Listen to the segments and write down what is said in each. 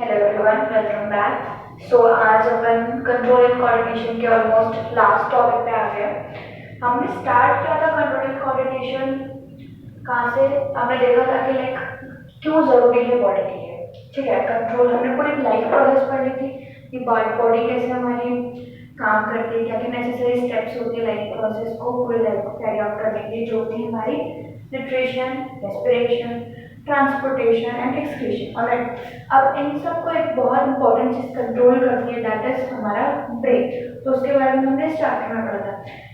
Hello everyone, welcome back. So आज अपन control and coordination के ऑलमोस्ट लास्ट टॉपिक पे आ गए। हमने स्टार्ट किया था कंट्रोल एंड कोऑर्डिनेशन कहाँ से? हमने देखा था कि लाइक क्यों ज़रूरी है बॉडी के लिए। ठीक है, कंट्रोल हमने पूरी लाइफ प्रोसेस पढ़ी थी कि बॉडी कैसे हमारी काम करती है, क्या क्या नेसेसरी स्टेप्स होती है लाइफ प्रोसेस को पूरी लाइफ को कैरी आउट करने के लिए, जो होती है हमारी nutrition, respiration, transportation and excretion. Alright, अब इन सब को एक बहुत इंपॉर्टेंट चीज कंट्रोल करती है, दैट इज हमारा ब्रेन। तो उसके बारे में हमने स्टार्टिंग में पढ़ा था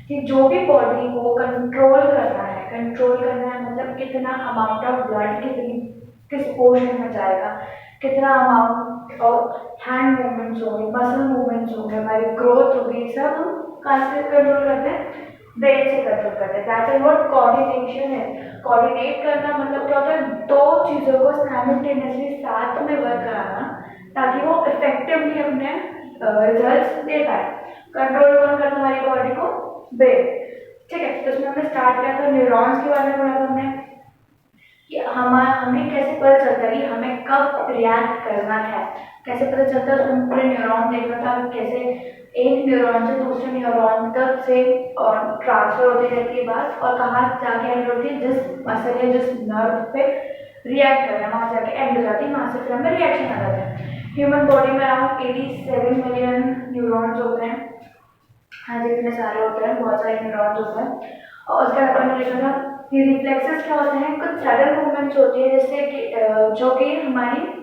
कि जो भी बॉडी को कंट्रोल करना है, कंट्रोल करना है मतलब कितना अमाउंट ऑफ ब्लड कितनी किस पोर्शन में जाएगा, कितना अमाउंट ऑफ हैंड मूवमेंट्स होंगे, मसल मूवमेंट्स होंगे, हमारी ग्रोथ होगी, सब हम कहाँ से कंट्रोल करते हैं? ब्रेन से कंट्रोल करते हैं। दैट इज व्हाट कोऑर्डिनेशन है। कोऑर्डिनेट करना मतलब क्या होता है? दो चीज़ों को साइमल्टेनियसली साथ में वर्क कराना ताकि वो इफेक्टिवली अपने रिजल्ट्स दे पाए। कंट्रोल कौन करता है हमारी बॉडी को? ब्रेन। ठीक है, तो उसमें हमने स्टार्ट किया था, न्यूरॉन्स के बारे में पढ़ा था हमने कि हमें कैसे पता चलता है कि हमें कब रिएक्ट करना है, कैसे पता चलता है। तुम पूरे न्यूरॉन देखा था कैसे एक न्यूरॉन से दूसरे न्यूरॉन तक से ट्रांसफर होती रहती है बात, और कहाँ जाके एंड होती है? जिस मसल या जिस नर्व पे रिएक्ट करना है वहाँ जाके एंड हो जाती है, वहाँ से फिर हमें रिएक्शन आ जाता है। ह्यूमन बॉडी में अराउंड 87 मिलियन न्यूरॉन्स होते हैं। हाँ जी, इतने सारे होते हैं, बहुत सारे न्यूरॉन्स होते हैं। और उसका अपन ने देखा था कि रिफ्लेक्सेस क्या होते हैं? कुछ सडन मूवमेंट्स होती है जैसे कि जो कि हमारी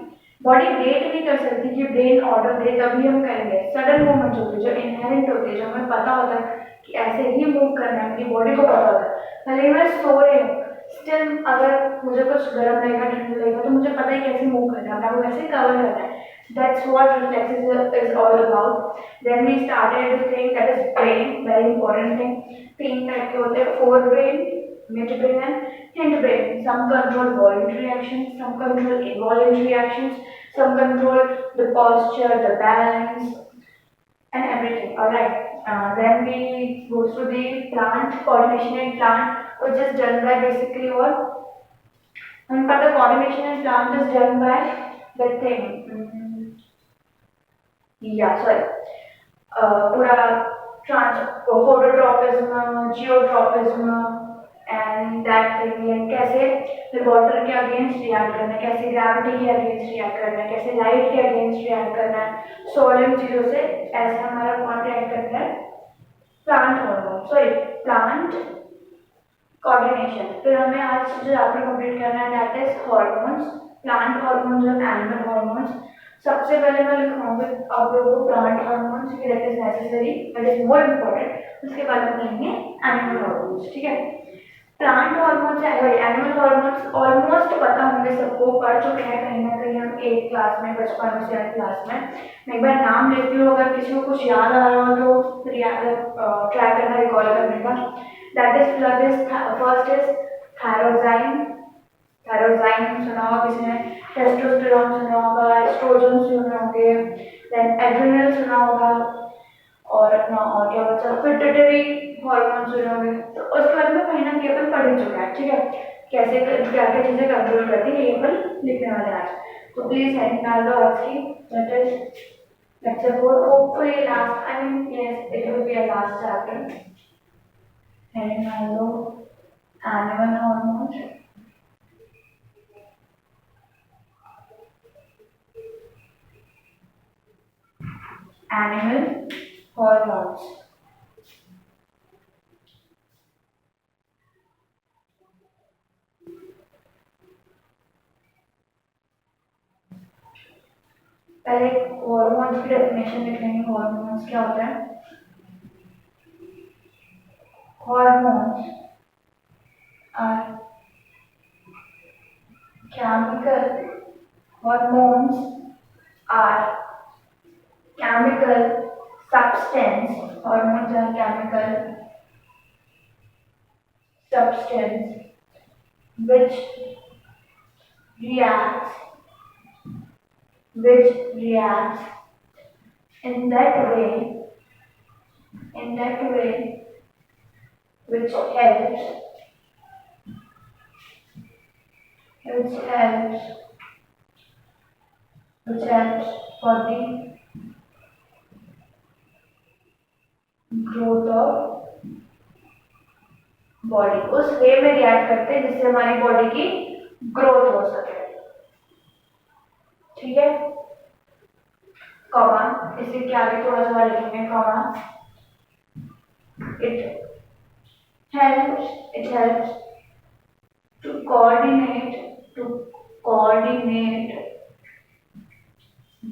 बॉडी वेट नहीं कर सकती कि ब्रेन ऑर्डर दे तभी हम करेंगे। सडन मूवमेंट्स होती है जो इनहेरेंट होती है, जो हमें पता होता है कि ऐसे ही मूव करना है, मेरी बॉडी को पता होता है। भले ही मैं सो रही हूँ, स्टिल अगर मुझे कुछ गर्म लगेगा, ठंड लगेगा, तो मुझे पता है कैसे मूव करना है, अपने आप को कैसे कवर करना है। That's what reflexes is all about. Then we started to think that is brain, very important thing. तीन टाइप के होते हैं, forebrain, midbrain and hindbrain. Some control voluntary actions, some control involuntary actions, some control the posture, the balance, and everything. Alright. Then we go through the plant coordination in plant, which is done by basically what? But the coordination in plant is done by the thing. Sorry. पूरा phototropism, geotropism and that thing, like कैसे water के against react करना है, कैसे gravity के against react करना है, कैसे लाइट के अगेंस्ट रिएक्ट करना है, सॉलिड चीज़ों से ऐसे हमारा कौन रिएक्ट करता है? Plant hormone, sorry, plant coordination. फिर हमें आज जो चैप्टर कंप्लीट करना है that is hormones, plant hormones और एनिमल हार्मोन्स। सबसे पहले मैं लिखूंगी आप लोगों को प्लांट हार्मोन्स की, that is necessary, that is more important. उसके बाद हम लेंगे एनिमल हार्मोन्स। ठीक है, plant hormones animal hormones almost पता होंगे सबको, पढ़ चुके हैं कहीं ना कहीं हम एक क्लास में, बचपन में से क्लास में। मैं एक बार नाम लेती हूँ, अगर किसी को कुछ याद आ रहा हो तो ट्राई करना रिकॉल करने का। That is first is thyroxine. Thyroxine सुना होगा किसी ने, टेस्टोस्टेरोन सुना होगा, एस्ट्रोजन सुने होंगे, देन एड्रिनल सुना होगा, और अपना और क्या बचा? पिट्यूटरी हार्मोन सुने होंगे। तो उसके बारे में कहीं ना कहीं अपन पढ़ चुके हैं। ठीक है, कैसे क्या क्या चीज़ें कंट्रोल करती है ये अपन लिखने वाले हैं आज। तो प्लीज हेडिंग डाल दो आज की, that is lecture 4, hopefully last, I mean yes it will be a last chapter. Heading डाल दो एनिमल हार्मोन्स। Animal hormones. पहले हॉर्मोन्स की डेफिनेशन लिख लेंगे। हॉर्मोन्स क्या होता है? Hormones are chemical hormones are chemical substance. Hormones are chemical substance which reacts which reacts in that way which helps which helps for the growth of body. उस वे में react करते हैं जिससे हमारी बॉडी की ग्रोथ हो सके। ठीक है, कॉमा, इसी के आगे थोड़ा सा लिखेंगे comma. it helps to coordinate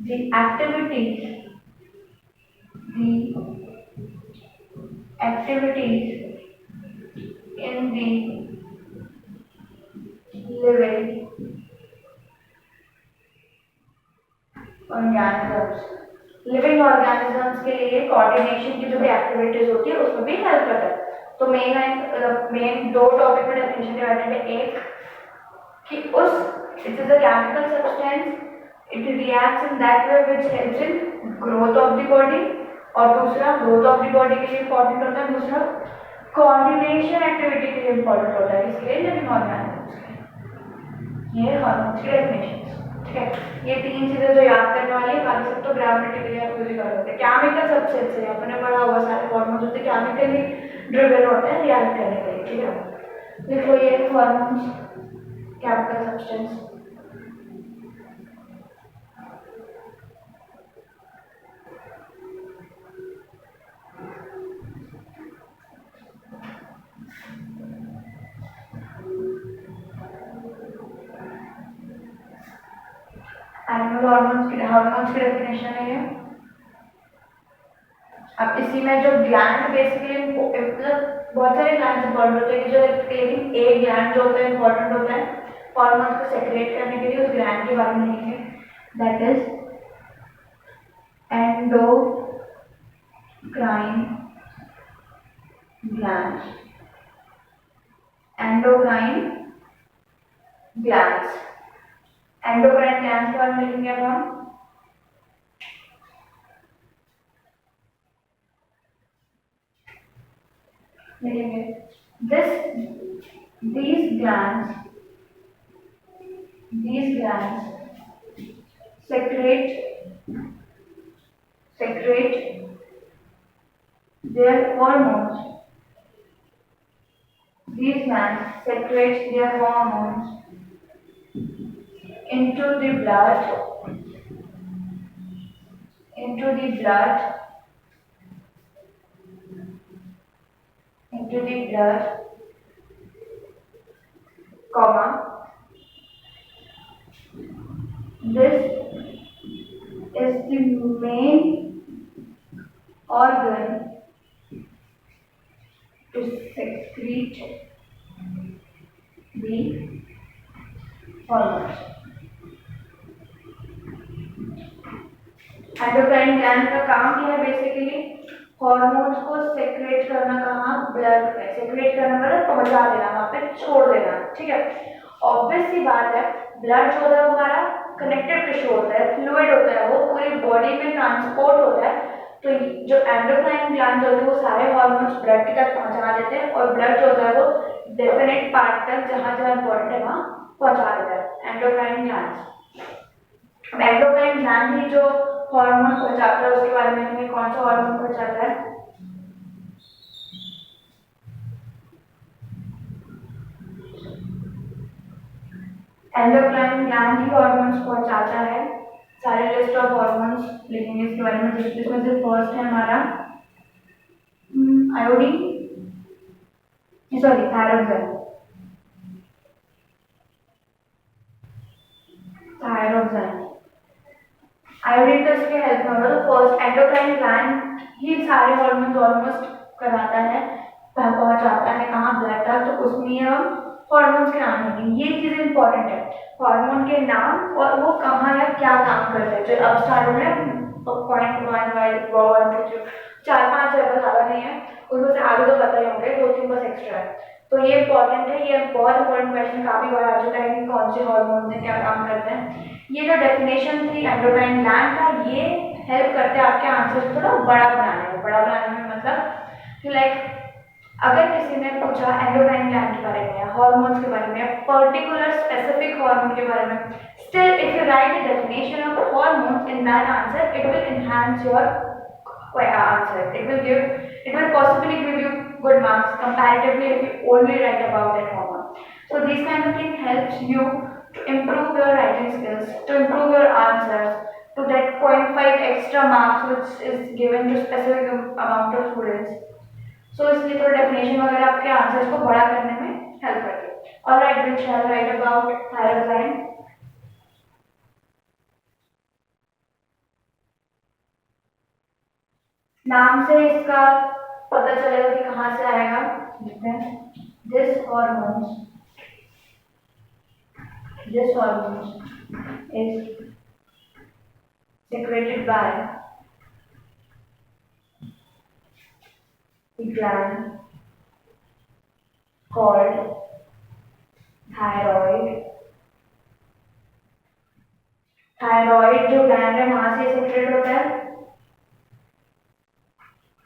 the activities in the living organisms के लिए कोऑर्डिनेशन की जो भी एक्टिविटीज होती है उसमें भी हेल्प करता है। तो मेन दो टॉपिक में डेफिनेशन डिवाइडेड है। एक कि उस it is a chemical substance, it reacts in that way which helps in growth of the body, और दूसरा ग्रोथ ऑफ द बॉडी के लिए इंपॉर्टेंट होता है, दूसरा कोऑर्डिनेशन एक्टिविटी के लिए इंपॉर्टेंट होता है। इसलिए लिविंग ऑर्गेनिजम्स, ये हार्मोन्स की डेफिनेशन। ठीक है, ये तीन चीजें जो याद करने वाली है, बाकी सब तो ग्रामेटिकली आप यूज कर सकते हैं। केमिकल सब्सटेंस है, अपने पढ़ा हुआ सारे हार्मोन्स होते हैं केमिकली ड्रिवन होते हैं रिएक्ट करने के लिए। ठीक है, देखो ये hormones chemical substance. Animal hormones की डेफिनेशन है ये। अब इसी में जो ग्लैंड बेसिकली मतलब बहुत सारे ग्लैंड इंपॉर्टेंट होते हैं, जो लेकिन एक ग्लैंड जो होता है इंपॉर्टेंट होता है हार्मोन्स को सेक्रेट करने के लिए, उस ग्लैंड के बारे में लिखेंगे, that is endocrine gland. Endocrine glands के बारे में लिखेंगे अब हम। लिखेंगे these glands secrete their hormones. These glands secrete their hormones into the blood comma, this is the main organ to secrete the hormones। Endocrine gland का काम क्या है बेसिकली, हार्मोन्स को सेक्रेट करना। कहाँ? ब्लड में सेक्रेट करना मतलब पहुंचा देना, वहां पे छोड़ देना। ठीक है, ऑब्वियस सी बात है, ब्लड जो होता है हमारा कनेक्टेड टिश्यू होता है, फ्लूइड होता है, वो पूरी बॉडी में ट्रांसपोर्ट होता है। तो जो एंडोक्राइन ग्लैंड होते हैं वो सारे हार्मोन्स ब्लड तक पहुंचा देते हैं, और ब्लड जो होता है वो डेफिनेट पार्ट तक जहां जहां इंपॉर्टेंट है वहां पहुंचा देता है एंडोक्राइन ग्लैंड। एंडोक्राइन ग्लैंड ही जो हार्मोन पहुंचाता है उसके बारे में हमें कौन सा हार्मोन पहुंचाता है, एंडोक्राइन ग्लैंड ही हार्मोन्स पहुंचाता है। सारे लिस्ट ऑफ हार्मोन्स लिखेंगे इसके बारे में, जिसमें से फर्स्ट है हमारा आयोडीन, सॉरी थायरोक्सिन। आयोडीन तो इसके हेल्प में होगा। तो फर्स्ट एंडोक्राइन ग्लैंड ही सारे हार्मोन्स ऑलमोस्ट कराता है, पहुंचाता है कहाँ? ब्लड तक। तो उसमें हम हार्मोन्स के नाम लिखेंगे, ये चीज इंपॉर्टेंट है, हार्मोन के नाम और वो कहाँ या क्या काम करते हैं। जो अब स्टार्ट हो रहे हैं पॉइंट 1 4-5 जगह ज्यादा नहीं है, उसमें से आगे तो पता ही होंगे, 2-3 बस एक्स्ट्रा है। तो ये इंपॉर्टेंट है, ये बहुत इंपॉर्टेंट क्वेश्चन काफी बार आ चुका है कि कौन से हार्मोन से क्या काम करते हैं। ये जो डेफिनेशन थी एंडोक्राइन ग्लैंड का, ये हेल्प करते हैं आपके आंसर को थोड़ा बड़ा बनाने में मतलब कि लाइक अगर किसी ने पूछा एंडोक्राइन ग्लैंड के बारे में, हार्मोन्स के बारे में, पर्टिकुलर स्पेसिफिक हार्मोन के बारे में, Still, if you write the definition of hormones in that answer, it will enhance your answer. It will possibly give you good marks comparatively if you only write about that hormone. So these kind of things helps you to improve your writing skills, to improve your answers, to that 0.5 extra marks which is given to specific amount of students. So इसलिए थोड़ा definition वगैरह आपके answers को बड़ा करने में help करती है. Alright, we shall write about thyroxine. नाम से इसका पता चलेगा कि कहाँ से आएगा. This hormone is secreted by the gland called thyroid. Thyroid जो ग्लैंड है वहां से सेक्रेट होता है.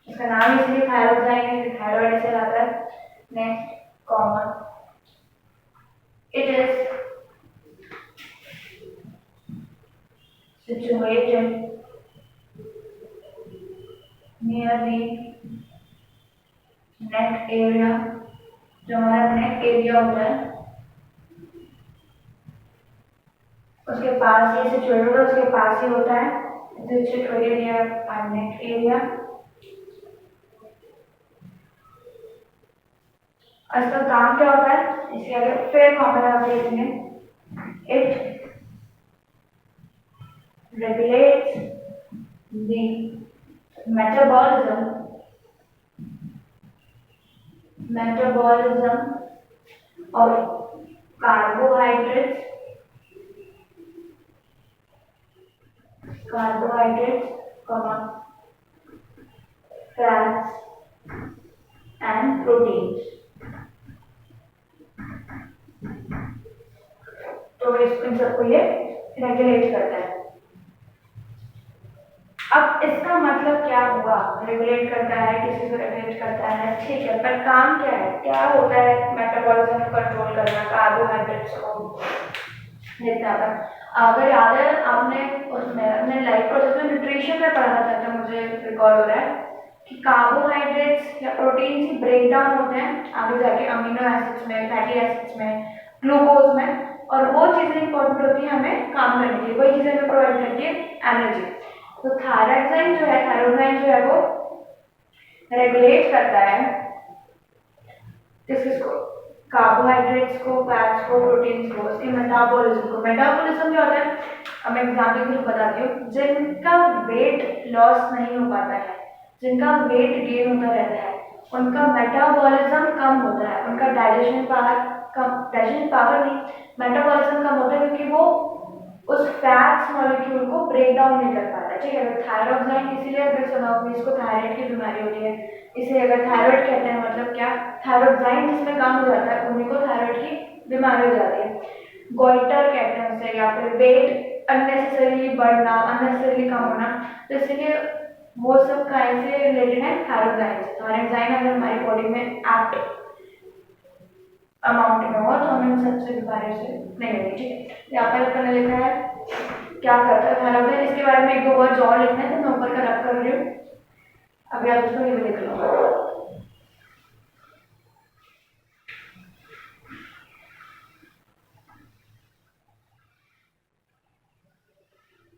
इसका नाम इसलिए थायरोक्साइन है, थायराइड से आता है. Next common, it is situated near the neck area. जो हमारा नेक एरिया होता है उसके पास ही सिचुएटेड होता है, उसके पास ही होता है. This is situated near our neck area. इसका काम क्या होता है इसके आगे फिर कॉमन आप देखेंगे. It regulates the metabolism of carbohydrates, fats and proteins. तो इन सबको ये रेगुलेट करता है. अब इसका मतलब क्या हुआ? रेगुलेट करता है, किसी को रेगुलेट करता है, ठीक है, पर काम क्या है? क्या होता है मेटाबॉलिज्म को कंट्रोल करना, कार्बोहाइड्रेट्स को जितना पर. अगर याद है आपने उसमें अपने लाइफ प्रोसेस में न्यूट्रिशन में पढ़ा था, तो मुझे रिकॉल हो रहा है कि कार्बोहाइड्रेट्स या प्रोटीन ही ब्रेक डाउन होते हैं आगे जाके अमीनो एसिड्स में, फैटी एसिड्स में, ग्लूकोज में, और वो चीजें इंपॉर्टेंट होती है हमें काम करने के लिए. वही चीजें हमें प्रोवाइड करती है एनर्जी. तो थायरोक्साइन जो है वो रेगुलेट करता है किसको? कार्बोहाइड्रेट्स को, फैट्स को, प्रोटीन्स को, उसके मेटाबॉलिज्म को. मेटाबॉलिज्म क्या होता है? अब मैं एग्जाम्पल के लिए बताती हूँ. जिनका वेट लॉस नहीं हो पाता है, जिनका वेट गेन होता रहता है, उनका मेटाबॉलिज्म कम होता है, उनका डाइजेशन पावर नहीं, मेटाबॉलिज्म कम होता है, क्योंकि वो उस फैट्स मॉलिक्यूल को ब्रेक डाउन नहीं कर पाता है. ठीक है, थायरोक्साइन इसीलिए अगर सुना होगा इसको थायराइड की बीमारी होती है, इसे अगर थायराइड कहते हैं मतलब क्या? थायरोक्साइन जिसमें कम हो जाता है उन्हीं को थायराइड की बीमारी हो जाती है. गोइटर कहते हैं उसे, या फिर वेट अननेसेसरीली बढ़ना, अननेसेसरीली कम होना. तो इसीलिए वो सब कैसे रिलेटेड है? थायरोक्साइन से. थायरोक्साइन अगर हमारी बॉडी में एक्ट अमाउंट में हो तो हमें इन सबसे बीमारी से नहीं होगी. ठीक है, यहाँ पर मैंने लिखा है क्या करता है थायरोक्साइन. इसके बारे में एक दो वर्ड और लिखना है, तो मैं ऊपर का रख कर रही हूँ. अभी आप उसको ये भी लिख लो.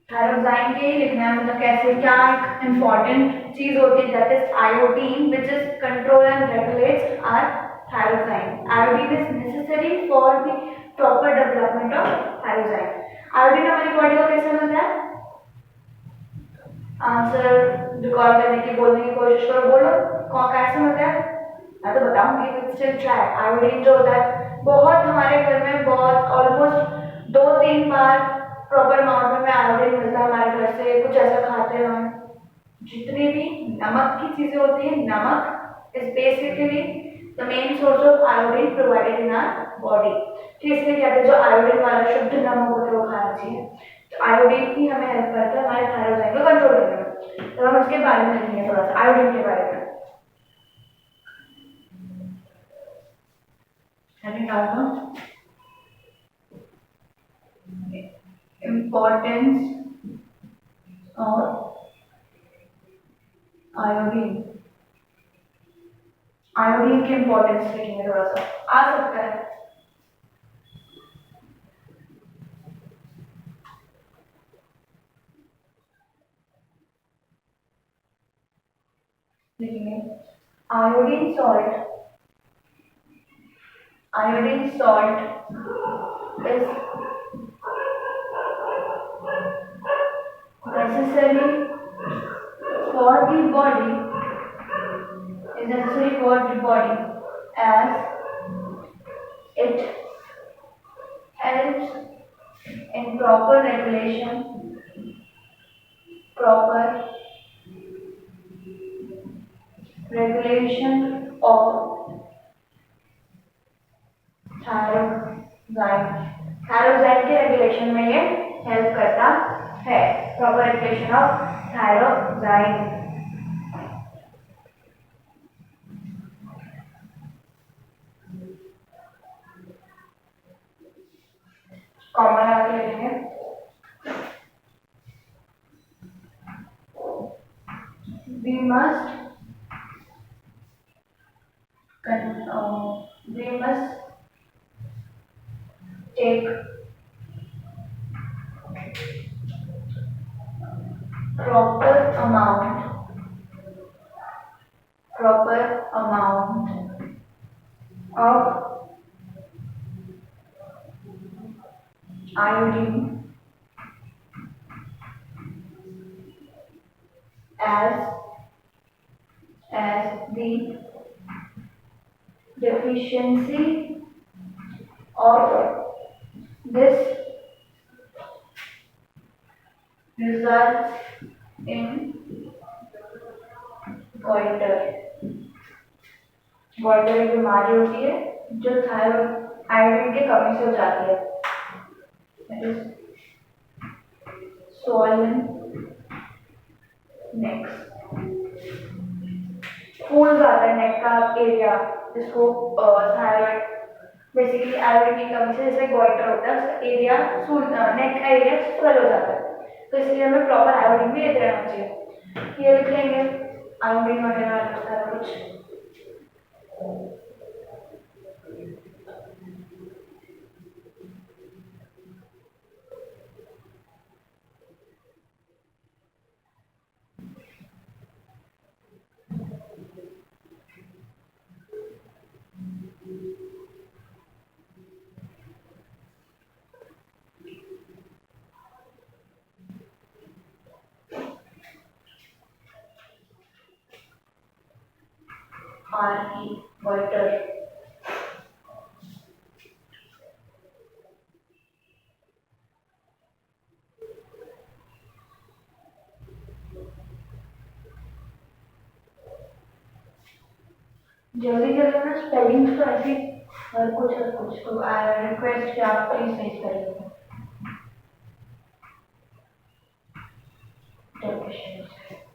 थायरोक्साइन के ही लिखना है, मतलब कैसे, क्या एक इम्पॉर्टेंट चीज होती है, that is iodine, which is control and regulates our thyroxine. Iodine is necessary for the proper development of thyroxine. Iodine हमारी बॉडी को कैसे मिलता है? आंसर रिकॉल करने की, बोलने की कोशिश करो, बोलो कैसे मिलता है? मैं तो बताऊंगी, बट स्टिल ट्राई. आयोडीन जो होता है बहुत हमारे घर में, बहुत ऑलमोस्ट 2-3 बार प्रॉपर अमाउंट में आयोडीन मिलता है हमारे घर से. कुछ ऐसा खाते हैं हम, जितनी भी नमक की चीजें होती है, नमक is basically the main source of iodine provided in our body. तो इसलिए कहते हैं जो आयोडीन वाला शुद्ध नमक होता है वो खाना चाहिए. तो आयोडीन ही हमें हेल्प करता है हमारे थायरोक्साइन को कंट्रोल करने में. तो हम उसके बारे में लिखेंगे थोड़ा सा, आयोडीन के बारे में. Importance of iodine. आयोडीन की इम्पोर्टेंस लिखेंगे, थोड़ा सा आ सकता है। लिखेंगे iodine salt, iodine salt is necessary for the body, as it helps in proper regulation of थायरोक्साइन। थायरोक्साइन के रेगुलेशन में ये हेल्प करता है, प्रॉपर रेगुलेशन ऑफ थायरोक्साइन। कॉमन आगे लेंगे, we must take proper amount of iodine as the deficiency of this results in goiter। goiter एक बीमारी होती है जो थायराइड आयोडीन की कमी से हो जाती है। That is swollen necks। फूल जाता है नेक का एरिया, जिसको थायराइड बेसिकली आयोडीन की कमी से जैसे गोइटर होता है, उसका एरिया नेक का एरिया स्वेल हो जाता है। तो इसलिए हमें प्रॉपर आयोडीन भी लेते रहना चाहिए। ये लिख लेंगे आयोडीन वगैरह सारा कुछ। goiter। जल्दी जल्दी ना स्पेलिंग्स तो ऐसे हर कुछ तो आई रिक्वेस्ट कि आप प्लीज सही करिए।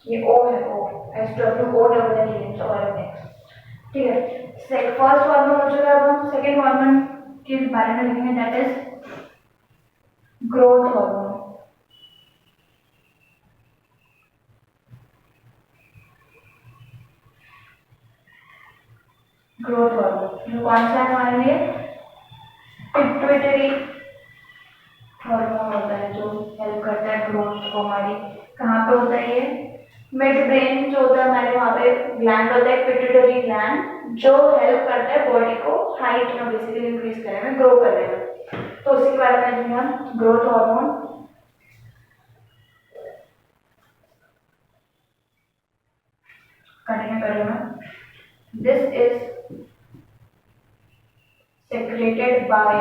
ये ओ है, ओ SWO और नेक्स्ट। ठीक है, फर्स्ट हार्मोन हो चुका है। अब हम सेकेंड हार्मोन के बारे में लिखेंगे, that is growth hormone. Growth hormone कौन सा है हमारे लिए? पिट्यूटरी हार्मोन होता है जो हेल्प करता है ग्रोथ को हमारी। कहाँ पे होता है ये? मिड ब्रेन जो होता है हमारे, वहाँ पे ग्लैंड होता है पिट्यूटरी ग्लैंड, जो हेल्प करता है बॉडी को हाइट में बेसिकली इंक्रीज करने में, ग्रो करने में। तो उसी के बारे में लिखेंगे हम ग्रोथ हार्मोन। कंटिन्यू करेंगे। This is secreted by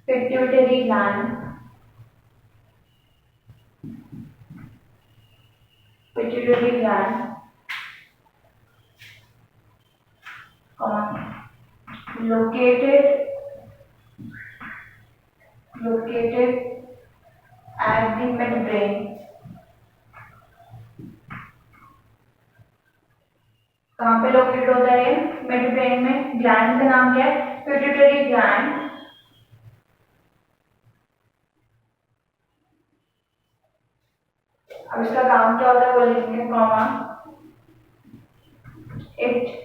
pituitary gland, located at the midbrain, कहाँ पे लोकेटेड होता है? मिड ब्रेन में। ग्लैंड का नाम क्या है? Pituitary gland. अब इसका काम क्या होता है वो लिखेंगे, comma, it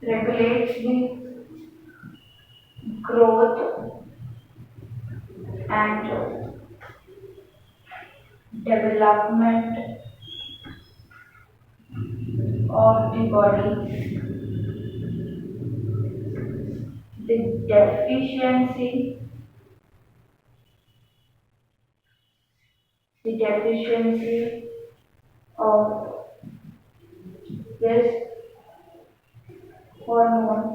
regulates the growth and development of the body. The deficiency of this hormone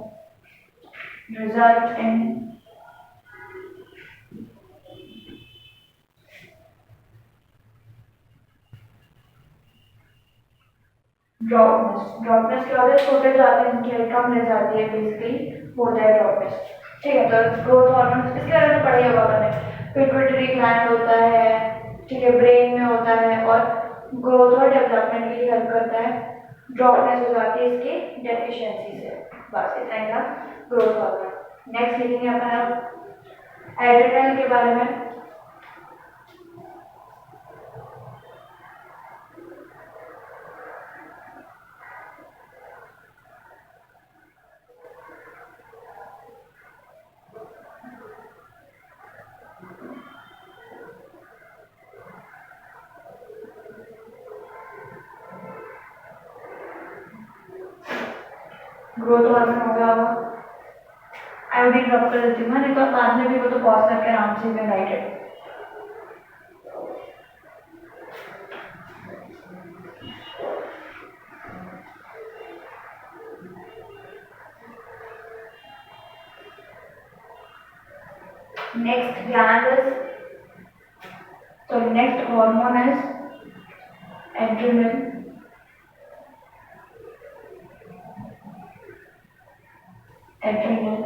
result in ड्रॉपनेस क्या होता है, छोटे जाते हैं उनकी हाइट कम रह जाती है, बेसिकली होता है ड्रॉपनेस। ठीक है, तो ग्रोथ हार्मोन इसके बारे में पढ़ाई होगा मैंने, पिट्यूटरी ग्लैंड होता है, ठीक है, ब्रेन में होता है और ग्रोथ और डेवलपमेंट के लिए हेल्प करता है। ड्रॉपनेस हो जाती है इसकी डेफिशिएंसी से। बस इतना ही था ग्रोथ हार्मोन। नेक्स्ट लिखेंगे अपन अब एड्रेनल के बारे में। ग्रोथ हार्मोन हो गया होगा, आयोडीन ड्रॉप कर देती हूँ, नहीं तो बाद में भी वो तो पॉज करके आराम से United. Next gland is, so next hormone is adrenaline. Adrenaline.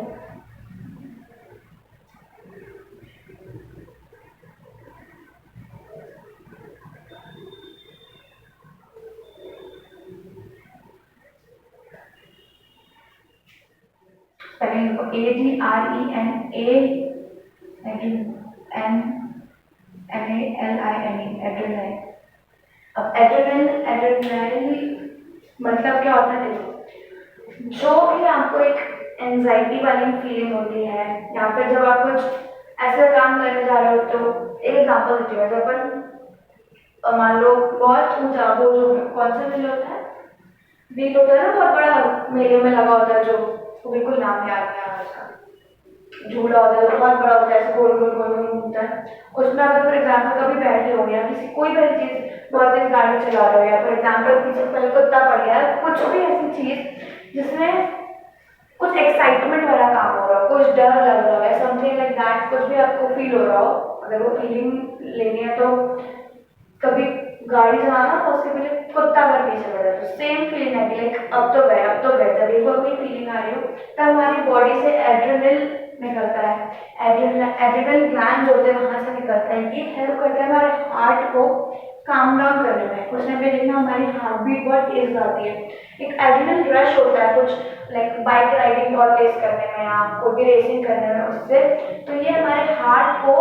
Spelling को ADRENALINE, adrenaline। अब एड्रेनल मतलब क्या होता है, देखो, जो भी आपको एक एंजाइटी वाली फीलिंग होती है या फिर जब आप कुछ ऐसा काम करने जा रहे हो, तो एक एग्जांपल देती हूँ, जब अपन मान लो बहुत ऊंचा वो जो कौन सा मिल होता है, बीट होता है ना, बहुत बड़ा मेले में लगा होता है, जो बिल्कुल नाम याद नहीं आ रहा उसका, झूला होता है, बहुत बड़ा होता है, ऐसे गोल गोल गोल गोल घूमता है। उसमें अगर फॉर एग्जाम्पल कभी बैठे हो गया, किसी कोई भी चीज बहुत तेज गाड़ी चला रहे हो, या फॉर एग्जाम्पल पीछे पहले कुत्ता पड़ गया, कुछ भी ऐसी चीज जिसमें कुछ एक्साइटमेंट वाला काम हो रहा हो, कुछ डर लग रहा है, समथिंग लाइक दैट, कुछ भी आपको फील हो रहा हो, अगर वो फीलिंग लेनी है तो कभी गाड़ी चलाना तो उसके पहले कुत्ता अगर पीछे पड़ जाए, तो सेम फीलिंग है कि लाइक अब तो गए, जब एक कोई फीलिंग आ रही हो तब हमारी बॉडी से एड्रेनल निकलता है। एड्रेनल ग्लैंड जो होते हैं वहां से निकलता है, ये हेल्प करता है हमारे हार्ट को काम डाउन करने में। कुछ ना भी देखना, हमारी हार्ट बीट बहुत तेज आती है, एक एड्रेनल रश होता है कुछ लाइक बाइक राइडिंग बहुत तेज करने में या कोई भी रेसिंग करने में उससे, तो ये हमारे हार्ट को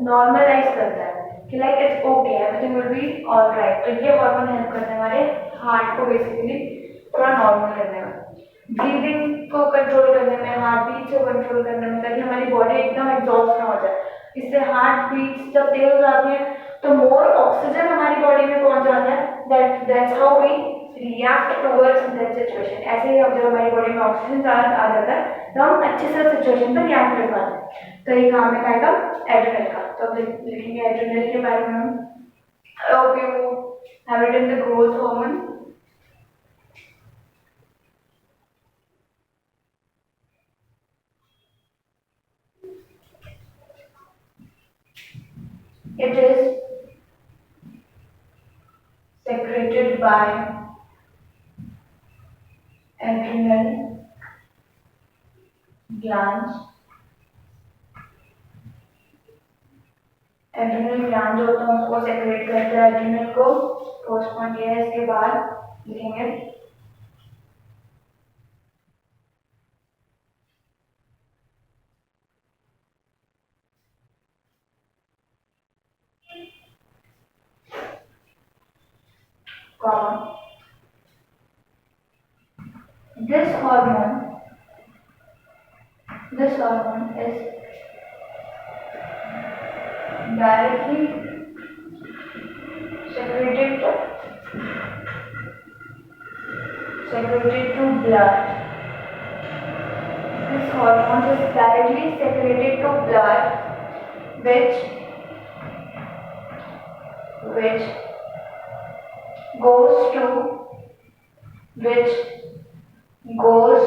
नॉर्मलाइज करता है कि like it's okay, everything will be alright. तो ये हार्मोन हेल्प करते हैं हमारे हार्ट को बेसिकली थोड़ा नॉर्मल करने में, ब्रीदिंग को कंट्रोल करने में, हार्ट बीट को कंट्रोल करने में, ताकि हमारी बॉडी एकदम एग्जॉस्ट ना हो जाए। इससे हार्ट बीट जब तेज हो जाती है तो मोर ऑक्सीजन हमारी बॉडी में पहुंच जाता है, that's how we react towards that situation. ऐसे ही जब हमारी बॉडी में ऑक्सीजन आ जाता है तो हम अच्छे से सिचुएशन पर रिएक्ट कर पाते हैं। तो ये काम है का एड्रेनल का। तो अब लिखेंगे एड्रेनल के बारे में हम, I hope you have written the growth hormone. It is secreted by adrenal glands। Adrenal gland जो होता है उसको सेक्रेट करता है एड्रेनल को। फर्स्ट पॉइंट ये है। इसके बाद लिखेंगे comma. This hormone, this hormone is directly secreted to blood. This hormone is directly secreted to blood, which goes to which goes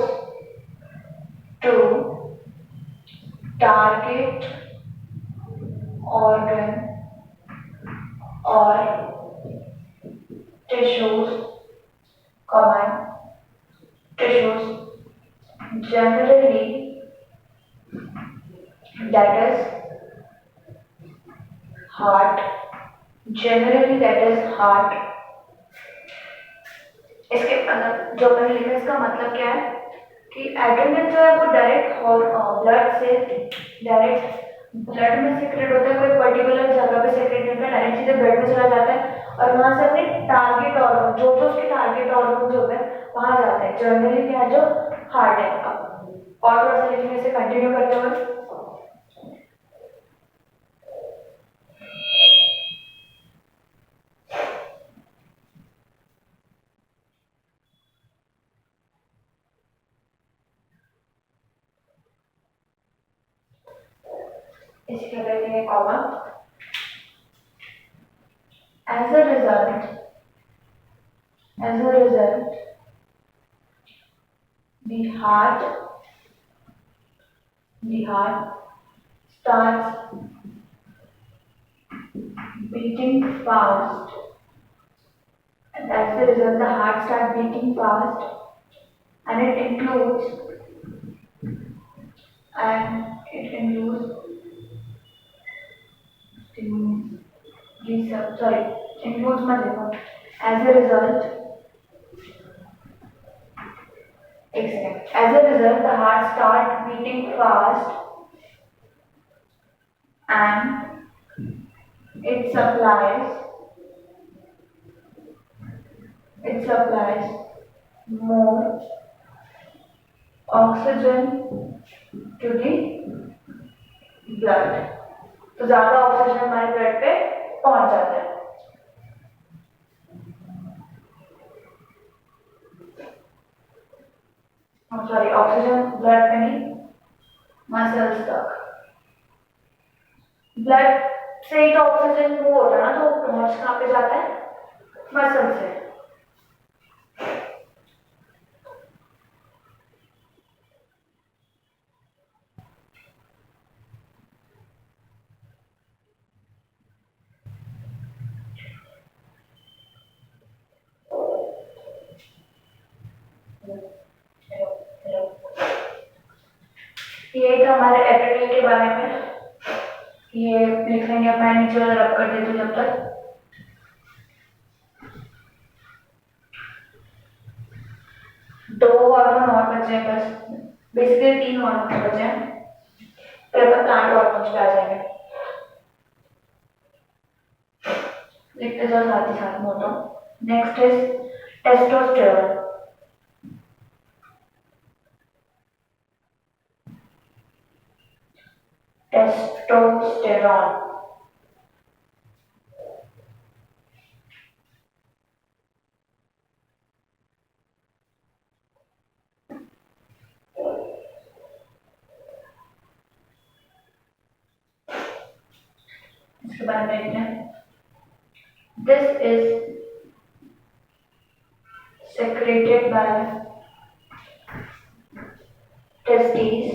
to target organ or tissues, common tissues, generally that is heart, generally that is heart. इसके मतलब जो मैंने लिखा इसका मतलब क्या है कि एड्रेनलिन जो है वो डायरेक्ट ब्लड से डायरेक्ट ब्लड में सेक्रेट होता है, कोई पर्टिकुलर जगह पे सेक्रेट होता है, डायरेक्ट सीधे ब्लड में चला जाता है और वहां से अपने टारगेट ऑर्गन जो जो उसके टारगेट ऑर्गन जो है वहां जाता है। जनरली क्या जो हार्ट है। और थोड़ा सा लिखने से कंटिन्यू करते हुए इसके अंदर ये comma. As a result, the heart starts beating fast, and as a result, the heart starts beating fast, and it includes includes my liver. As a result, the heart starts beating fast, and it supplies more oxygen to the blood. तो ज्यादा oxygen हमारे blood पे पहुंच जाता है। Sorry, oxygen blood में नहीं, muscles तक। ब्लड से ही तो ऑक्सीजन मूव होता है ना, तो पहुंच कहाँ पे जाता है? मसल से। ये था हमारे एड्रेनलिन के बारे में। ये लिख लेंगे, मैं नीचे वाला रब कर देती हूँ जब तक। दो हार्मोन और बचे हैं बस, बेसिकली 3 हार्मोन बचे हैं, फिर अपन प्लांट हार्मोन्स पे आ जाएंगे। लिखते जाओ साथ ही साथ मोटो। Next is testosterone. टेस्टोस्टेरोन इसके बारे में देखते हैं। This is secreted by testes,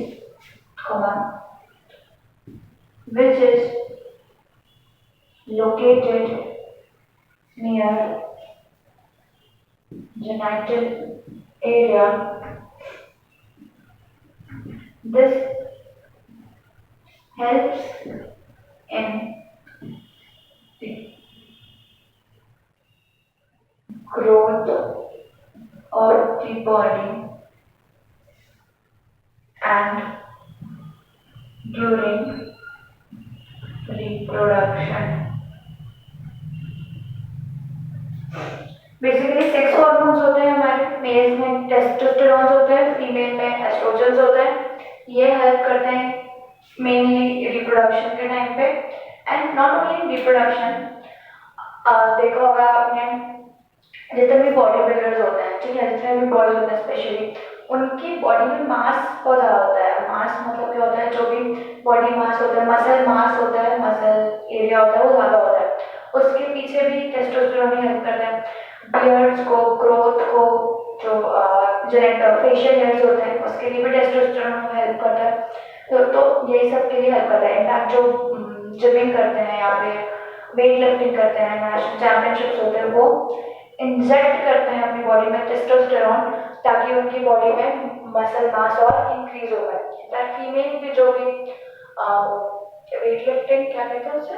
which is located near genital area. This helps in the growth of the body and during reproduction. Basically 6 hormones होते हैं हमारे, मेल्स में टेस्टोस्टेरॉन्स होते हैं, फीमेल में एस्ट्रोजन्स होते हैं। ये हेल्प करते हैं मेनली रिप्रोडक्शन के टाइम पे, एंड नॉट ओनली रिप्रोडक्शन। देखा होगा आपने, जितने भी बॉडी बिल्डर्स होते हैं, ठीक है, जितने भी बॉडी होते हैं स्पेशली, उनकी बॉडी में मास बहुत ज़्यादा होता है। मास मतलब क्या होता है, जो भी बॉडी मास होता है, मसल मास होता है, मसल एरिया होता है, वो ज़्यादा होता है। उसके पीछे भी टेस्टोस्टेरोन ही हेल्प करता है। बियर्ड्स को, ग्रोथ को, जो फेशियल हेयर्स होते हैं, उसके लिए भी टेस्टोस्टेरोन हेल्प करता है। तो यही सब के लिए हेल्प करता है। इनफैक्ट जो जिमिंग करते हैं या फिर वेट लिफ्टिंग करते हैं, नेशनल चैंपियनशिप्स होते हैं, वो इंजेक्ट करते हैं अपनी बॉडी में टेस्टोस्टेरोन, ताकि उनकी बॉडी में मसल मास और इंक्रीज हो पाए। फीमेल की जो भी वेट लिफ्टिंग क्या कहते हैं उसे,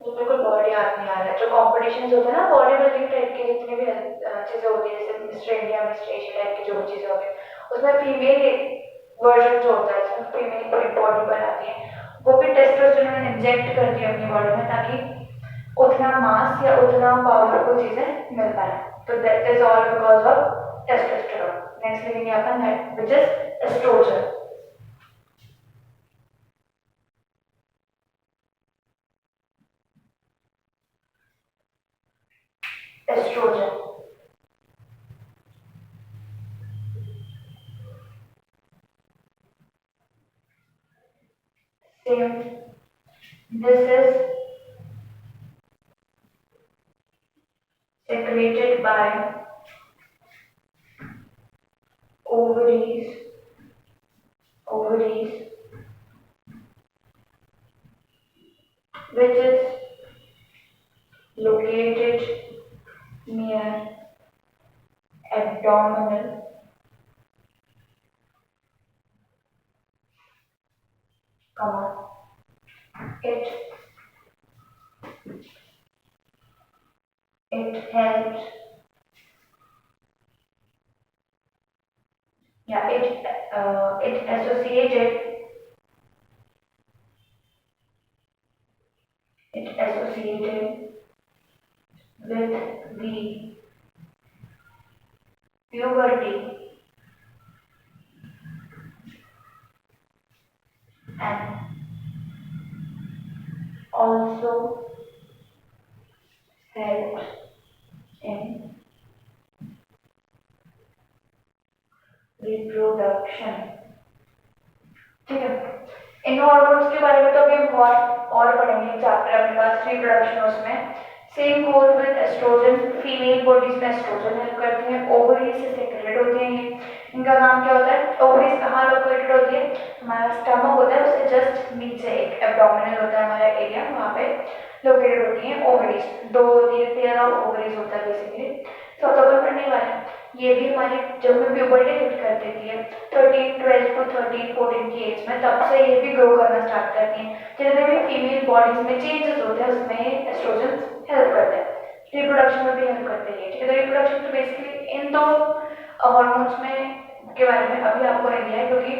जो बिल्कुल बॉडी याद नहीं आ रहा है, जो कॉम्पिटिशन होते हैं ना बॉडी बिल्डिंग टाइप की, जितनी भी चीज़ें होती है, जैसे mister India, mister Asia type की जो चीज़ें होती हैं, उसमें फीमेल वर्जन जो होता है, जिसमें फीमेल पूरी बॉडी बनाती है, वो भी टेस्टोस्टेरोन इंजेक्ट करती है अपनी बॉडी में, ताकि उतना मास या उतना पावरफुल चीज़ें मिल पाए। तो that is all because of testosterone. Next लिखेंगे अपन which is oestrogen. Oestrogen same, this is secreted by ovaries, ovaries, which is located near abdominal, comma, it it helps, yeah, it associated, it associated with the puberty and also helps in reproduction। ठीक है, इन hormones के बारे में तो अभी हम और पढ़ेंगे, चैप्टर अपने पास रिप्रोडक्शन, उसमें same goes with oestrogen. Female bodies में एस्ट्रोजन हेल्प करती है, ओवरीज से सेक्रेट होते हैं ये। इनका काम क्या होता है, ओवरीज कहाँ लोकेटेड होती है, हमारा स्टमक होता है, उससे जस्ट नीचे एक एब्डोमिनल होता है हमारा एरिया, वहाँ पे लोकेटेड होती हैं ओवरीज। दो पेयर ऑफ ओवरीज होता है बेसिकली। तो अपन पढ़ने वाले हैं, ये भी हमारी जब में प्यूबर्टी हिट कर देती है 13, 12 टू 13, 14 की एज में, तब से ये भी ग्रो करना स्टार्ट करती हैं। जितने भी फीमेल बॉडीज में चेंजेस होते हैं, उसमें एस्ट्रोजन हेल्प करते हैं, रिप्रोडक्शन में भी हेल्प करते हैं। ठीक है, तो रिप्रोडक्शन तो बेसिकली इन दो हॉर्मोन्स में के बारे में अभी आपको नहीं दिया है, क्योंकि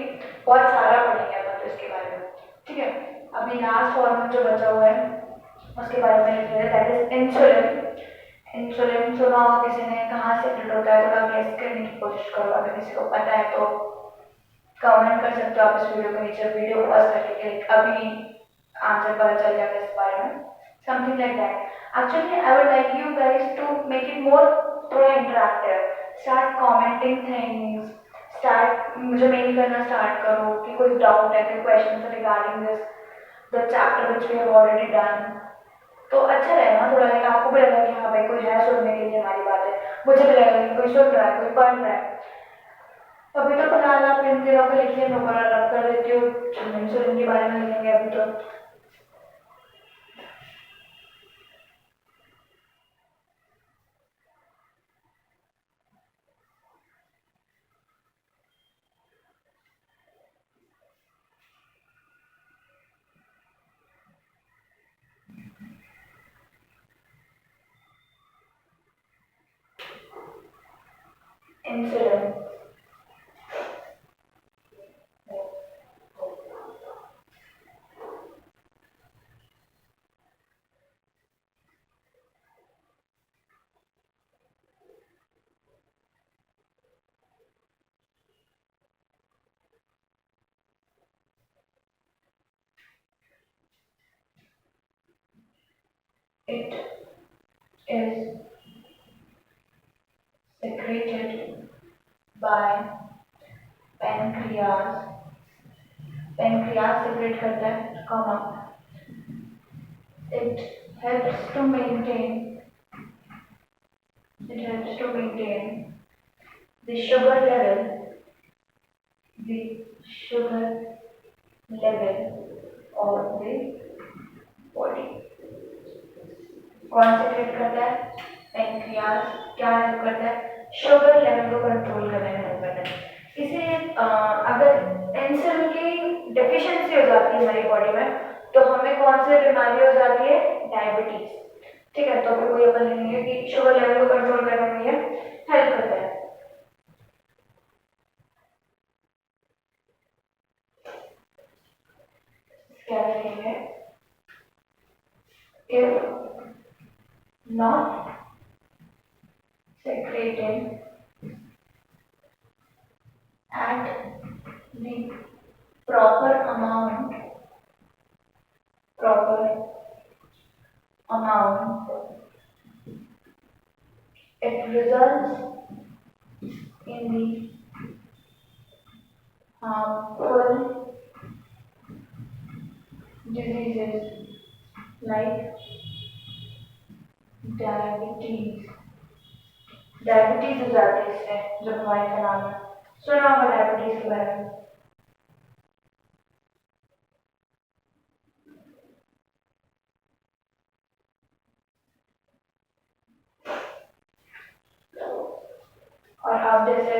बहुत सारा पढ़ेंगे अपन तो इसके बारे में। ठीक है, अभी लास्ट हॉर्मोन जो बचा हुआ है उसके बारे में लिख रहे हैं, दैट इज इंसुलिन। इंसुलिन सुना होगा किसी ने, कहाँ से प्रोड्यूस होता है, थोड़ा गेस करने की कोशिश करो, अगर किसी को पता है तो कमेंट कर सकते हो आप इस वीडियो के नीचे, वीडियो पॉज करके अभी आंसर पता चल जाएगा इस बारे में, something like that. Actually I would like you guys to make it more थोड़ा interactive, start commenting things, start मुझे मेल करना स्टार्ट करो कि कोई डाउट है, कोई question regarding this the chapter which we have already done. तो अच्छा रहेगा, थोड़ा लाइक आपको भी लगेगा कि हाँ भाई कोई है सुनने के लिए हमारी बातें, मुझे भी लगेगा कि कोई सुन रहा है, कोई पढ़ रहा है। अभी तो फिलहाल आप इन दिनों को लिखिए, मैं बड़ा रब कर देती हूँ, इंसुलिन के बारे में लिखेंगे अभी तो। Insulin It is secreted by pancreas. Pancreas secrete करता है, comma. It helps to maintain. It helps to maintain the sugar level. The sugar level of the body. कौन सेक्रेट करता है? पेनक्रियास। क्या हेल्प करता है? शुगर लेवल को control करने में हेल्प करता है। इसे अगर इंसुलिन की डेफिशिएंसी हो जाती है हमारी बॉडी में तो हमें कौन सी बीमारी हो जाती है? डायबिटीज। ठीक है, तो अभी कोई अपन लेंगे कि शुगर लेवल को कंट्रोल करने में ये हेल्प करता है। क्या लिखेंगे? Not secreted at the proper amount, it results in the harmful diseases like diabetes. Diabetes हो जाती है इससे, जो बीमारी का नाम है। सुना होगा डायबिटीज के बारे में। और अब जैसे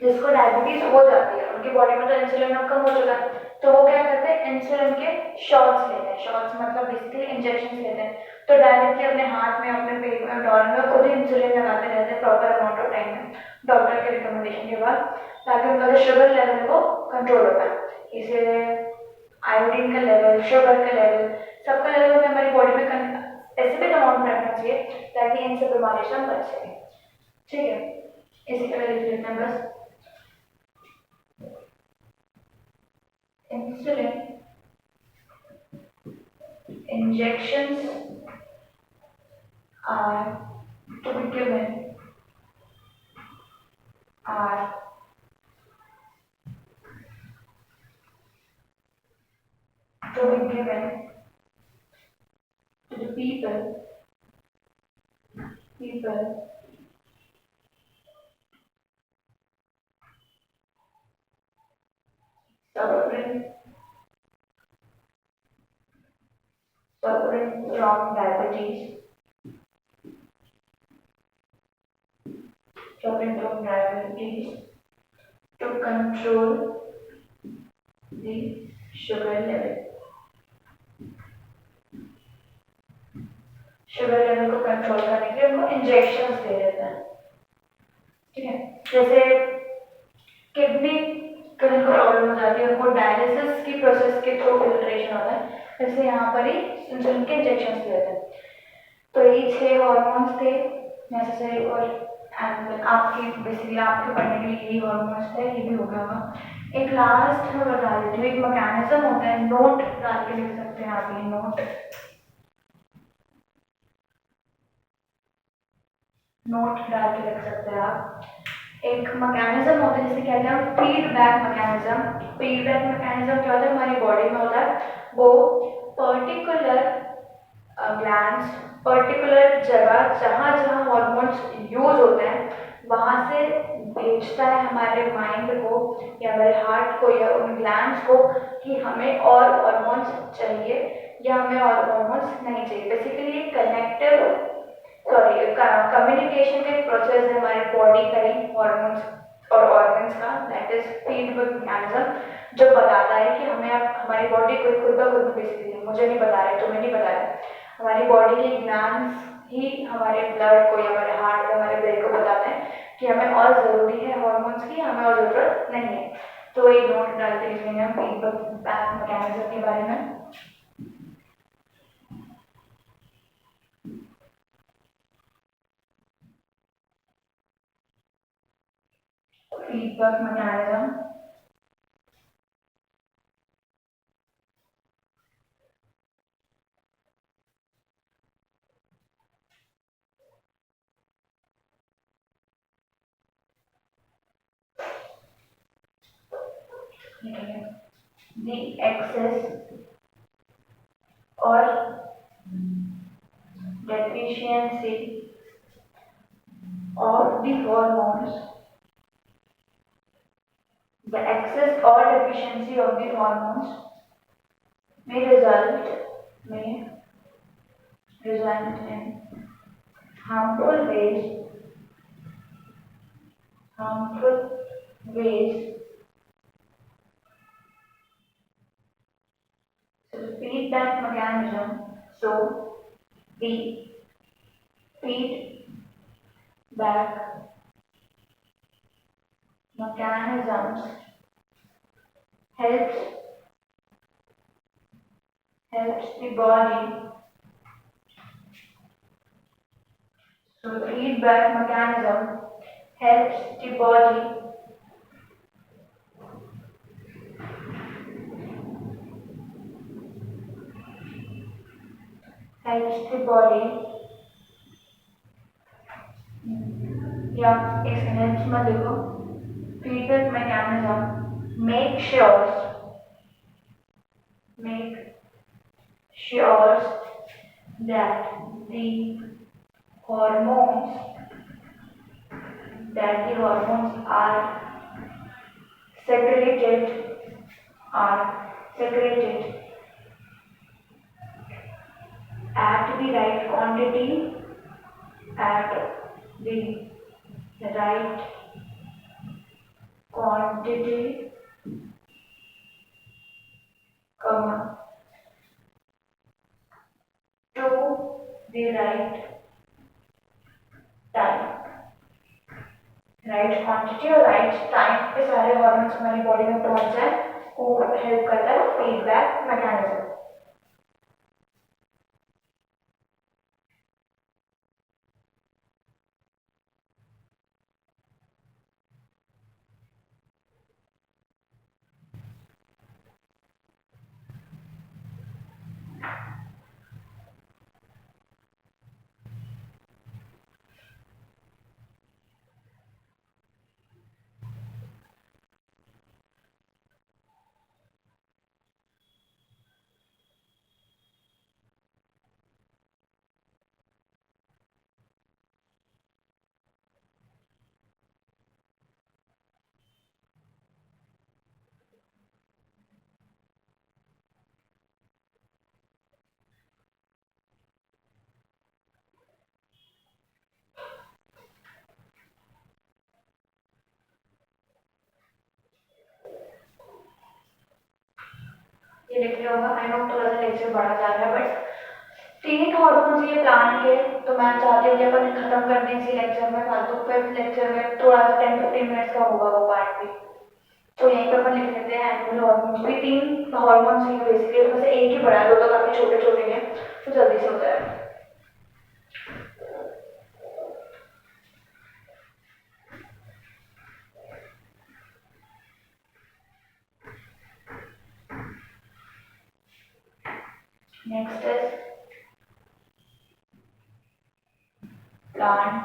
जिसको डायबिटीज हो जाती है उनकी बॉडी में तो इंसुलिन अब कम हो चुका है, तो वो क्या करते हैं? इंसुलिन के शॉट्स लेते हैं। शॉट्स मतलब बेसिकली इंजेक्शन लेते हैं। तो डायरेक्टली अपने हाथ में, अपने पेट में, डॉल में खुद ही इंसुलिन लगाते रहते हैं प्रॉपर अमाउंट ऑफ टाइम में, डॉक्टर के रिकमेंडेशन के बाद, ताकि उनका जो शुगर लेवल को कंट्रोल होता है। इसे आयोडीन का लेवल, शुगर का लेवल, सबका लेवल में हमारी बॉडी में स्पेसिफिक अमाउंट में रखना चाहिए ताकि इनसे बीमारी से हम बच सकें। ठीक है, इसी तरह लिख लेते हैं बस। Insulin injections are to be given to the people suffering from diabetes, to control the sugar level. Sugar level को कंट्रोल करने के लिए उनको इंजेक्शंस दे देते हैं। ठीक है, जैसे किडनी का जिनको प्रॉब्लम हो जाती है उनको डायलिसिस की प्रोसेस के थ्रू फिल्ट्रेशन होता है, जैसे यहाँ पर ही इंसुलिन के इंजेक्शन देते हैं। तो ये 6 हार्मोन्स थे नेसेसरी, और आपकी बेसिकली आपके पढ़ने के लिए यही हार्मोन्स थे, ये भी हो गया होगा। एक लास्ट में बता देती हूँ, एक मैकेनिज्म होता है, नोट डाल के लिख सकते हैं आप, ये नोट डाल के रख सकते हैं आप। एक मैकेनिज्म होता है जिसे कहते हैं फीडबैक मैकेनिज्म। फीडबैक मैकेनिज्म क्या होता है? हमारी बॉडी में होता है, वो पर्टिकुलर ग्लैंड्स, पर्टिकुलर जगह जहाँ जहाँ हॉर्मोन्स यूज होते हैं वहाँ से भेजता है हमारे माइंड को या हमारे हार्ट को या उन ग्लैंड्स को कि हमें और हॉर्मोन्स चाहिए या हमें और हॉर्मोन्स नहीं चाहिए। बेसिकली कनेक्टिव कम्युनिकेशन का एक प्रोसेस है हमारे बॉडी का ही हॉर्मोन्स और ऑर्गन्स का, दैट इज फीडबैक मैकेनिज्म, जो बताता है कि हमें अब हमारी बॉडी को खुद ब खुद बेसिकली, मुझे नहीं बता रहा है, तुम्हें नहीं बता रहा है, हमारी बॉडी के ग्लैंड्स ही हमारे ब्लड को या हमारे हार्ट को, हमारे ब्रेन को बताते हैं कि हमें और ज़रूरी है हॉर्मोन्स की, हमें और ज़रूरत नहीं है। तो ये नोट डाल के लिखेंगे हम फीडबैक मैकेनिज्म के बारे में। feedback mechanism लिखेंगे the excess or deficiency of the hormones, the excess or deficiency of the hormones may result in harmful ways harmful ways. So the feedback mechanism. So the feedback mechanisms helps the body. So the feedback mechanism helps the body helps the body. Yeah, एक second में देखो. Feedback mechanism make sure that the hormones are secreted secreted at the right quantity at the right quantity, comma, to the right time. Right quantity और right time पे सारे hormones हमारी body में पहुंच जाए वो हेल्प करता है फीडबैक मैकेनिज्म. ये लिख लिया होगा. आई नो थोड़ा सा लेक्चर बढ़ा जा रहा है बट 3 हॉर्मोन्स ये प्लांट के तो मैं चाहती हूँ कि अपन खत्म कर दें इसी लेक्चर में. फालतू फिर लेक्चर में थोड़ा सा 10-15 मिनट्स का होगा वो पार्ट भी. तो यहीं पर अपन लिख लेते हैं एनिमल हॉर्मोन्स भी 3 हॉर्मोन्स ही बेसिकली उसमें से एक ही बड़ा है, दो तो काफी छोटे छोटे हैं तो जल्दी से हो जाएगा. Next is plant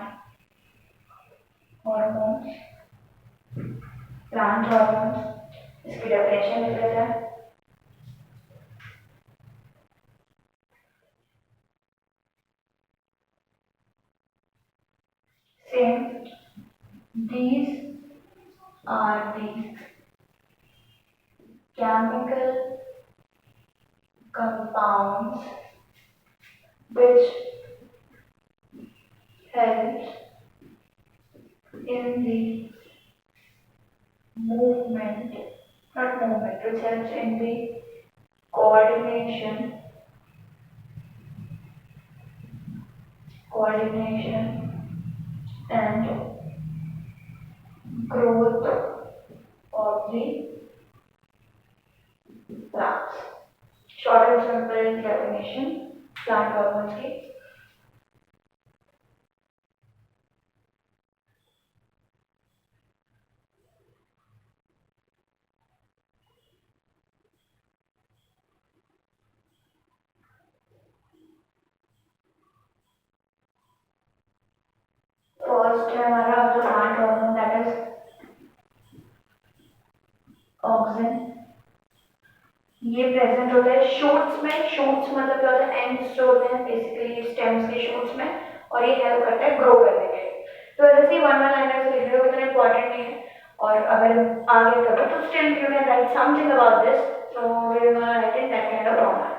hormones. Plant hormones इसकी डेफिनेशन लिख लेते हैं. Same these are the chemical compounds which help in the movement, not movement, which helps in the coordination and growth of the plants. Short and simple definition plant hormones की. First है हमारा जो plant hormone that is oxygen ये present होता है shoots में। Shoots मतलब क्या होता है, एंड्स जो होते हैं बेसिकली स्टेम्स के शूट्स में, और ये हेल्प करता है ग्रो करने के लिए। तो ऐसे ही वन वन लाइनर्स लिख रहे हो, इतना इंपॉर्टेंट नहीं है। और अगर आगे करो तो still you can write something about this, so we will write in that kind of format.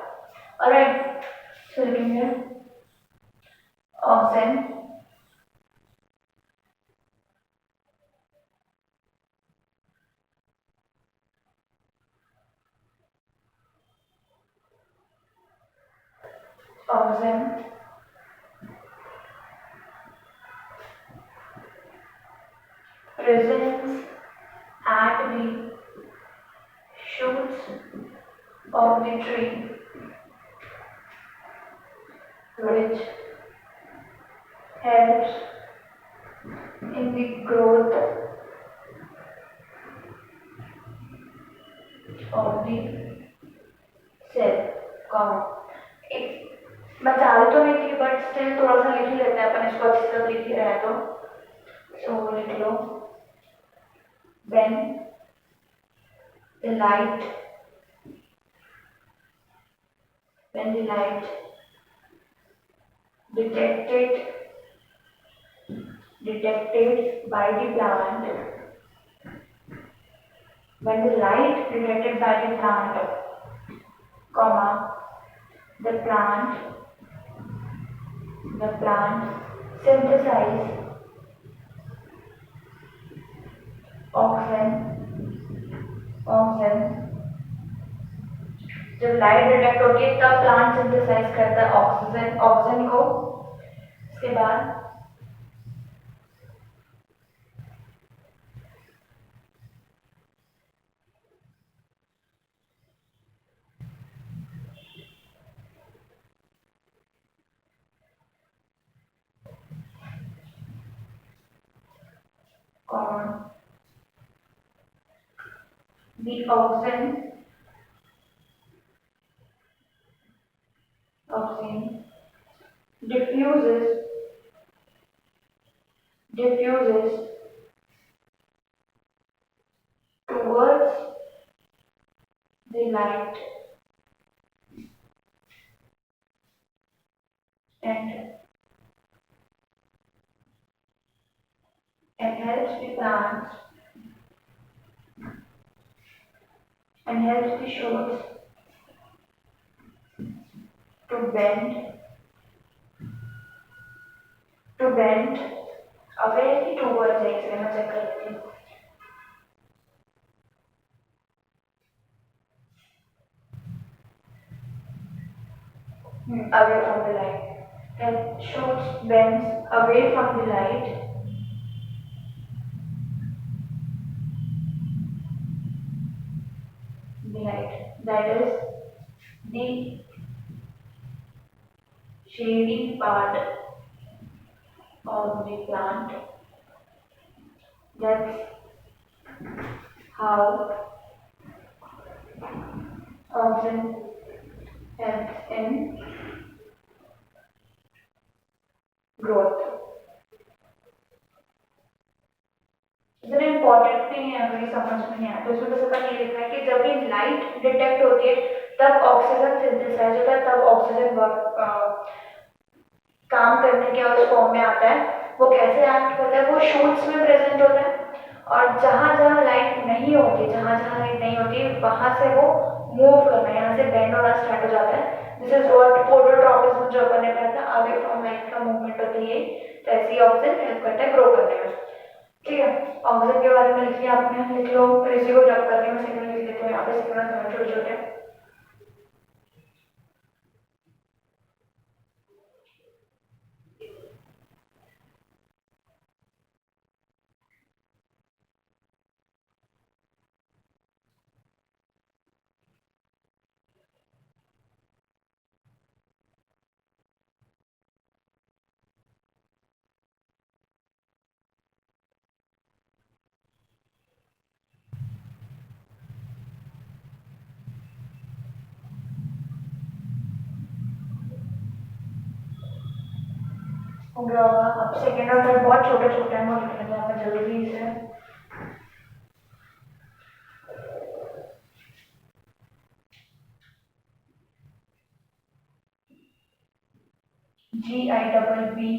Alright, so लिखेंगे oxygen oxygen presents at the shoots of the tree, which helps in the growth of the cell. एक मैं चाह तो नहीं थी but still थोड़ा सा लिख ही लेते हैं अपन इसको, अच्छी तरह लिख ही रहे हैं तो। सो लिख लो, when the light when the light detected by the plant when the light detected by the plant, comma, the plant synthesize oxygen। जब लाइट डिटेक्ट होती है तब प्लांट सिंथेसाइज करता है ऑक्सीजन को। इसके बाद the oxygen diffuses towards the light and helps the plants and helps the shoots to bend away towards the x-ray में check कर लेते हैं। Away from the light, and shoots bends away from the light that is the shady part of the plant. That's how oxygen helps in growth। इतना important नहीं है, अगर ये समझ में नहीं आया तो इसमें बस अपन ये लिखा है कि जब भी लाइट डिटेक्ट होती है तब ऑक्सीजन सिंथेसाइज होता है, तब ऑक्सीजन काम करने के उस फॉर्म में आता है। वो कैसे एक्ट करता है, वो शूट्स में प्रेजेंट होता है, और जहाँ जहाँ लाइट नहीं होती, लाइट नहीं होती वहां से वो मूव करना, यहाँ से बेंड होना स्टार्ट हो जाता है। दिस इज व्हाट फोटोट्रॉपिज्म जो अपन ने पढ़ा था, आगे फ्रॉम लाइट का मूवमेंट होता है, तो ऐसे ही ऑक्सीजन हेल्प करता है ग्रो करने में। ठीक है, ऑक्सीजन के बारे में लिख लिया आपने, लिख लो। फिर इसी को जब करने में सिग्नल लिख देते हो, यहाँ पे सिग्नल छोटे छोटे। हो गया होगा। अब सेकेंड और थर्ड बहुत छोटे छोटे हैं, वो लिख लेते हैं जल्दी से। GIBBE,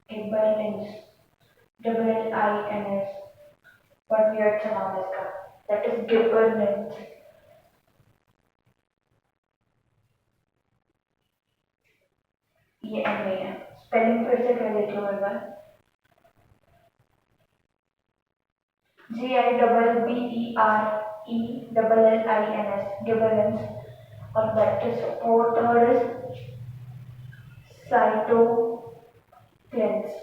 gibberellins, LLINS, but weird सा नाम है इसका, that is gibberellins. ये एम है, स्पेलिंग फिर से कह देती हूँ एक बार, GIBBERELLINS, gibberellins, और that is और third is cytokines,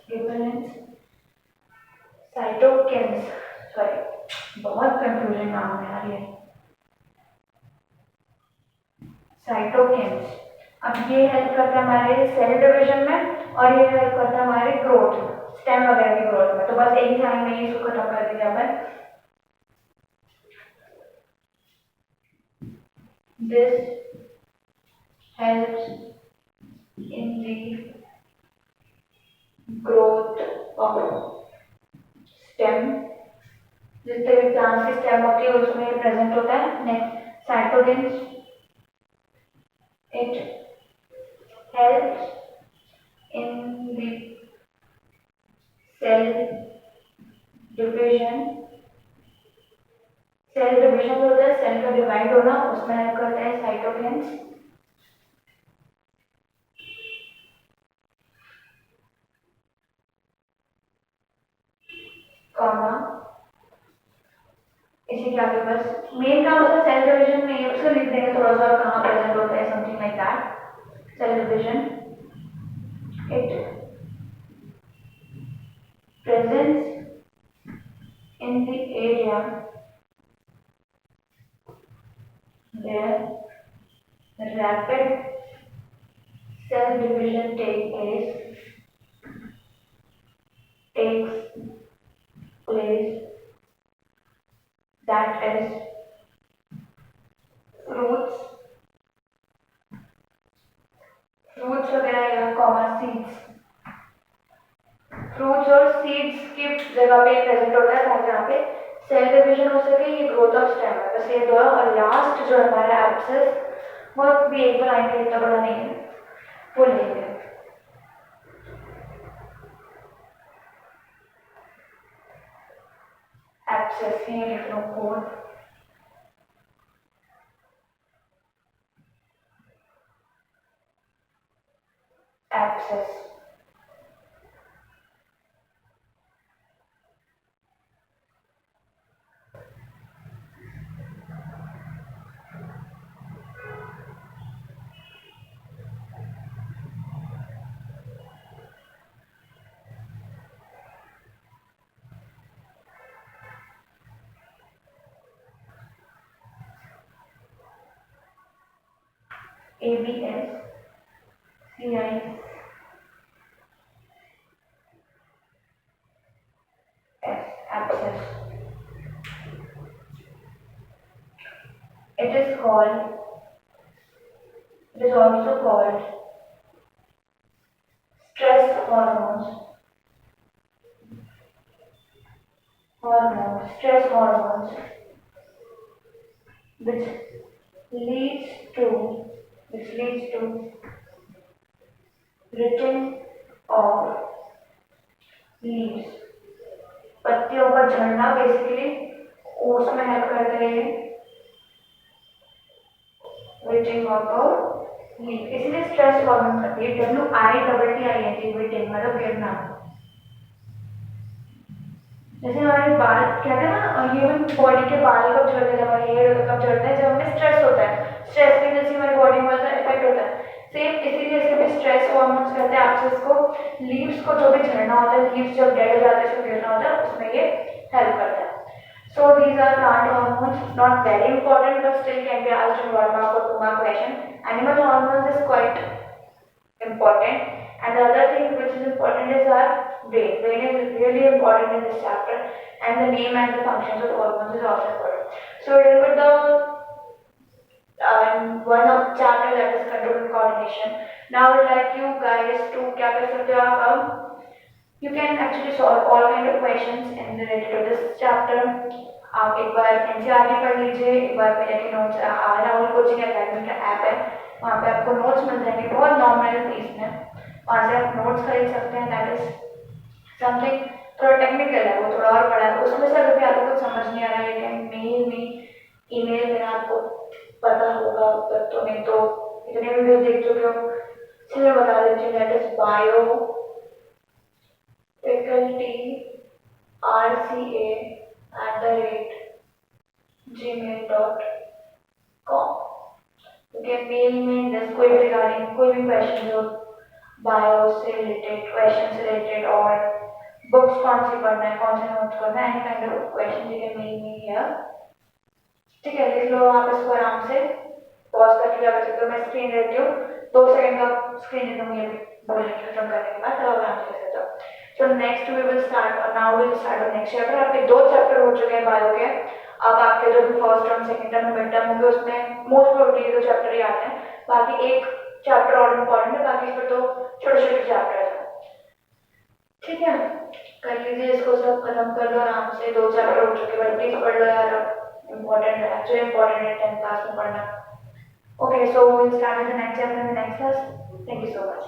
gibberellins, cytokines, sorry बहुत कंफ्यूजिंग नाम है यार ये, साइटोकिन्स. अब ये हेल्प करता है हमारे सेल डिवीजन में और ये हेल्प करता है हमारे ग्रोथ, स्टेम वगैरह की ग्रोथ में. तो बस एक ही लाइन में ये इसको खत्म कर देंगे अपन. This helps in the growth of stem. जिस तरह प्लांट की स्टेम होती है उसमें प्रेजेंट होता है. Next cytokinins, it helps in the cell division. Cell division होता है, सेल का डिवाइड होना, उसमें हेल्प करता है साइटोकिन्स. कॉमा इसी के आगे बस मेन काम होता है सेल डिवीजन में, उसको लिख देंगे थोड़ा सा कहाँ प्रेजेंट होता है, something like that. Cell division, it presents in the area where rapid cell division takes place, that is fruits वगैरह या कॉमा सीड्स. फ्रूट्स और सीड्स की जगह पे प्रेजेंट होता है ताकि यहाँ पे सेल डिवीजन हो सके, ये ग्रोथ ऑफ स्टेम है. बस ये दो. और लास्ट जो हमारा एब्सेस, वो भी एक बार आएंगे, इतना बड़ा नहीं है, वो लेंगे. एब्सेस ये लिख लो code. Abscess. ABS, CI, abscess. It is also called stress hormones, which leads to writting of leaves. पत्तियों का झड़ना बेसिकली उसमें हेल्प करते हैं, writting of a leaf. इसीलिए स्ट्रेस हार्मोन करती है. WITTING, writting मतलब गिरना. जैसे हमारे बाल कहते हैं ना, ह्यूमन बॉडी के बाल कब झड़ते हैं, हमारे हेयर कब झड़ते हैं, जब हमें स्ट्रेस होता है. स्ट्रेस की वजह से हमारी बॉडी में इफेक्ट होता है. सेम इसीलिए इसके भी स्ट्रेस हार्मोन्स कहते हैं. आप इसको लीव्स को जो भी झड़ना होता है, लीव्स जब डेड हो जाते हैं उसको गिरना होता है, उसमें ये हेल्प करता है. So these are plant hormones, not very important but still can be asked in 1 mark or 2 mark question. Animal hormones is quite important, and the other thing which is important is our brain. Brain is really important in this chapter, and the name and the functions of hormones is also important. So we will put the one of chapter that is control and coordination. Now I would like you guys to क्या कर सकते हो आप, you can actually solve all kind of questions in related to this chapter. आप एक बार NCERT पढ़ लीजिए, एक बार पहले के नोट्स राहुल कोचिंग अकेडमी का ऐप है, वहाँ पे आपको नोट्स मिल जाएंगे बहुत नॉमिनल फीस में, वहाँ से आप नोट्स खरीद सकते हैं। दैट इज समथिंग थोड़ा टेक्निकल है, वो थोड़ा और बड़ा है, उसमें से अगर भी आपको कुछ समझ नहीं आ रहा है या मेल में ईमेल में आपको पता होगा, तो नहीं तो इतने वीडियो देख चुके हो, चलिए बता देती हूँ। That is bio faculty rca@gmail.com। ठीक है, मेल में जैसे कोई भी रिगार्डिंग कोई भी क्वेश्चन हो बायो से रिलेटेड, क्वेश्चन से रिलेटेड, और बुक्स कौन सी पढ़ना है, कौन से नोट्स करना है, any kind of question you can mail me here. ठीक है, लिख लो आप इसको आराम से, पॉज करके क्या कर सकते हो, मैं स्क्रीन देती हूँ, 2 सेकंड का स्क्रीन दे दूंगी बोलने खत्म करने के बाद, तब आप आराम से कर सकते हो। So next we will start, now will start next chapter. आपके 2 चैप्टर हो चुके हैं बायो के, अब आपके जो भी first term second term mid term होंगे उसमें मोस्ट प्रोबेबली 2 चैप्टर ही आते हैं, बाकी एक चैप्टर और इम्पोर्टेंट है, बाकी फिर तो छोटे छोटे चैप्टर है। ठीक है, कर लीजिए इसको, सब खत्म कर लो आराम से, 2 चैप्टर हो चुके हैं, प्लीज पढ़ लो यार, अब इम्पोर्टेंट है, एक्चुअली इम्पोर्टेंट है 10th क्लास में पढ़ना। Okay, so will start with the next chapter in the next class. Thank you so much.